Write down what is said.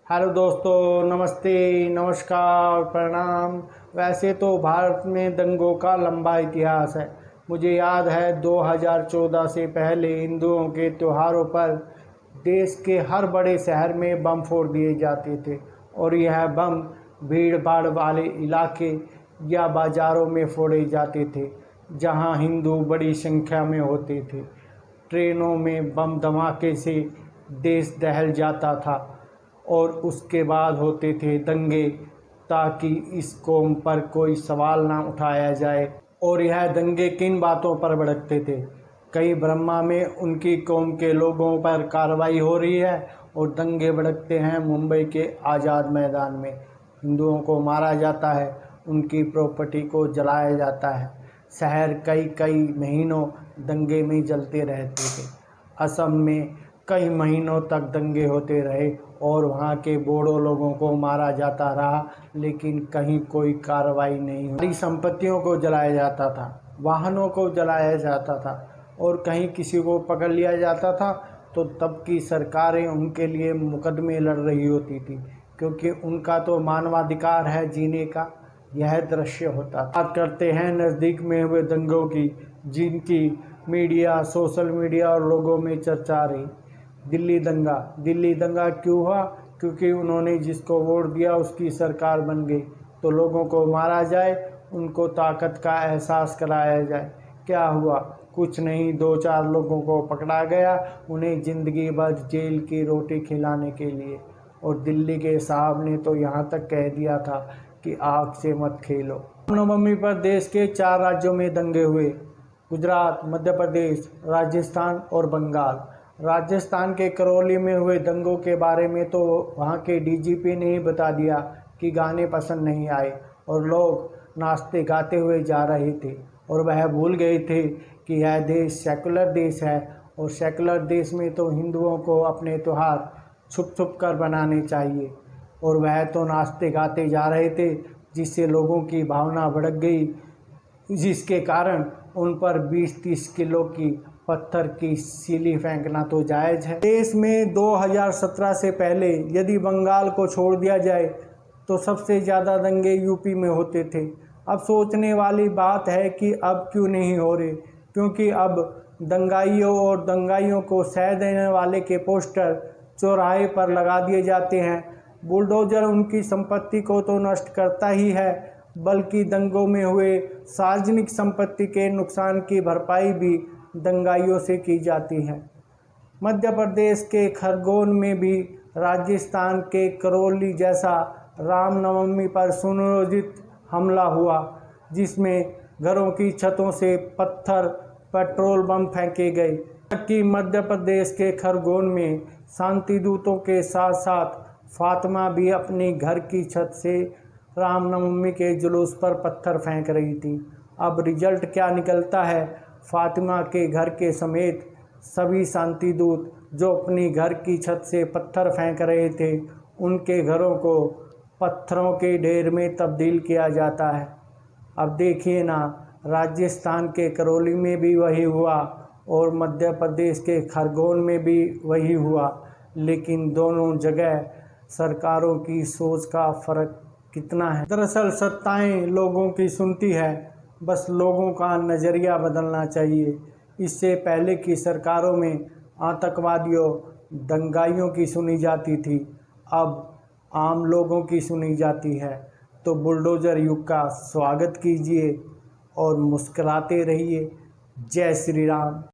Hello दोस्तों, नमस्ते, नमस्कार, प्रणाम। वैसे तो भारत में दंगों का लंबा इतिहास है। मुझे याद है 2014 से पहले हिंदुओं के त्योहारों पर देश के हर बड़े शहर में बम फोड़ दिए जाते थे और यह बम भीड़ भाड़ वाले इलाके या बाज़ारों में फोड़े जाते थे जहां हिंदू बड़ी संख्या में होते थे। ट्रेनों में बम धमाके से देश दहल जाता था और उसके बाद होते थे दंगे ताकि इस कौम पर कोई सवाल ना उठाया जाए। और यह दंगे किन बातों पर भड़कते थे? कहीं ब्रह्मा में उनकी कौम के लोगों पर कार्रवाई हो रही है और दंगे भड़कते हैं मुंबई के आज़ाद मैदान में। हिंदुओं को मारा जाता है, उनकी प्रॉपर्टी को जलाया जाता है। शहर कई कई महीनों दंगे में जलते रहते थे। असम में कई महीनों तक दंगे होते रहे और वहाँ के बोडो लोगों को मारा जाता रहा, लेकिन कहीं कोई कार्रवाई नहीं हुई। सारी संपत्तियों को जलाया जाता था, वाहनों को जलाया जाता था और कहीं किसी को पकड़ लिया जाता था तो तब की सरकारें उनके लिए मुकदमे लड़ रही होती थी, क्योंकि उनका तो मानवाधिकार है जीने का। यह दृश्य होता था। बात करते हैं नज़दीक में हुए दंगों की, जिनकी मीडिया, सोशल मीडिया और लोगों में चर्चा रही। दिल्ली दंगा क्यों हुआ? क्योंकि उन्होंने जिसको वोट दिया उसकी सरकार बन गई। तो लोगों को मारा जाए, उनको ताकत का एहसास कराया जाए। क्या हुआ? कुछ नहीं, 2-4 लोगों को पकड़ा गया, उन्हें ज़िंदगी भर जेल की रोटी खिलाने के लिए। और दिल्ली के साहब ने तो यहाँ तक कह दिया था कि आग से मत खेलो। रामनवमी पर देश के 4 राज्यों में दंगे हुए: गुजरात, मध्य प्रदेश, राजस्थान और बंगाल। राजस्थान के करौली में हुए दंगों के बारे में तो वहाँ के डीजीपी ने ही बता दिया कि गाने पसंद नहीं आए और लोग नाचते गाते हुए जा रहे थे और वह भूल गए थे कि यह देश सेकुलर देश है और सेकुलर देश में तो हिंदुओं को अपने त्यौहार छुप छुप कर बनाने चाहिए। और वह तो नाचते गाते जा रहे थे, जिससे लोगों की भावना भड़क गई, जिसके कारण उन पर 20-30 किलो की पत्थर की सीली फेंकना तो जायज़ है। देश में 2017 से पहले यदि बंगाल को छोड़ दिया जाए तो सबसे ज़्यादा दंगे यूपी में होते थे। अब सोचने वाली बात है कि अब क्यों नहीं हो रहे, क्योंकि अब दंगाइयों और दंगाइयों को सह देने वाले के पोस्टर चौराहे पर लगा दिए जाते हैं। बुलडोजर उनकी संपत्ति को तो नष्ट करता ही है, बल्कि दंगों में हुए सार्वजनिक संपत्ति के नुकसान की भरपाई भी दंगाइयों से की जाती है। मध्य प्रदेश के खरगोन में भी राजस्थान के करौली जैसा रामनवमी पर सुनियोजित हमला हुआ, जिसमें घरों की छतों से पत्थर, पेट्रोल बम फेंके गए। कि मध्य प्रदेश के खरगोन में शांति दूतों के साथ साथ फातिमा भी अपनी घर की छत से रामनवमी के जुलूस पर पत्थर फेंक रही थी। अब रिजल्ट क्या निकलता है? फातिमा के घर के समेत सभी शांति दूत जो अपनी घर की छत से पत्थर फेंक रहे थे, उनके घरों को पत्थरों के ढेर में तब्दील किया जाता है। अब देखिए ना, राजस्थान के करौली में भी वही हुआ और मध्य प्रदेश के खरगोन में भी वही हुआ, लेकिन दोनों जगह सरकारों की सोच का फ़र्क कितना है। दरअसल सत्ताएं लोगों की सुनती है, बस लोगों का नज़रिया बदलना चाहिए। इससे पहले की सरकारों में आतंकवादियों, दंगाइयों की सुनी जाती थी, अब आम लोगों की सुनी जाती है। तो बुलडोज़र युग का स्वागत कीजिए और मुस्कुराते रहिए। जय श्री राम।